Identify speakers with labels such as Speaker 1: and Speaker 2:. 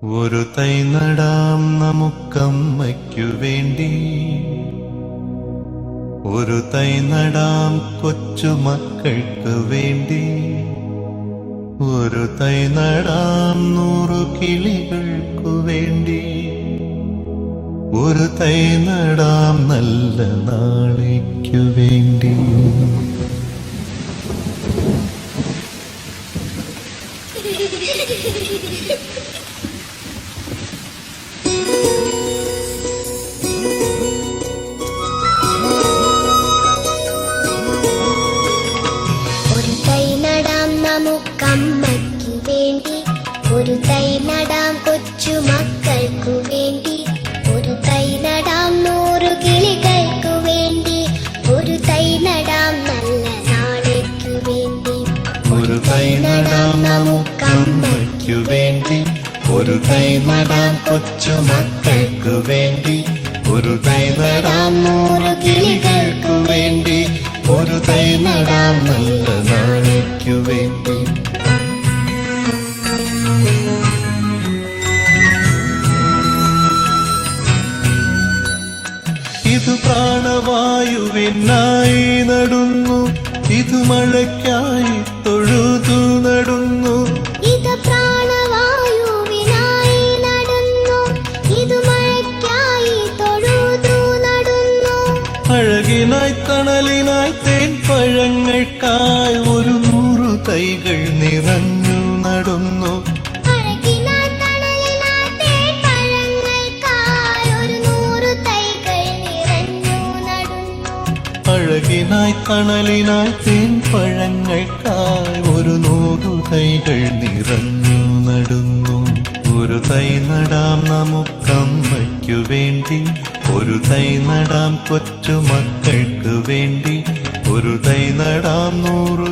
Speaker 1: ഒരു തൈ നടാം നമുക്കമ്മയ്ക്കു വേണ്ടി, ഒരു തൈ നടാം കൊച്ചുമക്കൾക്ക് വേണ്ടി, ഒരു തൈ നടാം 100 കിളികൾക്കു വേണ്ടി, ഒരു തൈ നടാം നല്ല നാളേക്കു വേണ്ടി.
Speaker 2: ഒരു തൈ നടാം നമുക്കമ്മയ്ക്കു വേണ്ടി, ഒരു തൈ നടാം കൊച്ചുമക്കൾക്കു വേണ്ടി, ഒരു തൈ നടാം 100 കിളികൾക്കു വേണ്ടി, ഒരു തൈ നടാം നല്ല നാളേക്കു വേണ്ടി.
Speaker 1: ഒരു തൈ നടാം നമുക്കമ്മയ്ക്കു വേണ്ടി, ഒരു തൈ നടാം കൊച്ചുമക്കൾക്കു വേണ്ടി, ഒരു തൈ നടാം 100 കിളികൾക്കു വേണ്ടി, ഒരു തൈ നടാം നല്ല നാളേക്കു വേണ്ടി. ഇത് പ്രാണവായുവിനായി നടുന്നു, ഇത് മഴയ്ക്കായി തൊഴുതു നടുന്നു,
Speaker 2: ഇത് പ്രാണവായുവിനായി നടുന്നു, ഇത് മഴയ്ക്കായി തൊഴുതു നടുന്നു.
Speaker 1: അഴകിനായി തണലിനായി തേൻ പഴങ്ങൾക്കായി 100 തൈകൾ നിറഞ്ഞു നടുന്നു,
Speaker 2: അഴകിനായി തണലിനായി തേൻ പഴങ്ങൾക്കായി 100 തൈകൾ നിറഞ്ഞു നടുന്നു.
Speaker 1: അഴകിനായി തണലിനായി തേൻ പഴങ്ങൾക്കായി 100 തൈകൾ നിറഞ്ഞു നടുന്നു. ഒരു തൈ നടാം നമുക്കമ്മയ്ക്കു വേണ്ടി, ഒരു തൈ നടാം കൊച്ചുമക്കൾക്ക് വേണ്ടി, ഒരു തൈ നടാം 100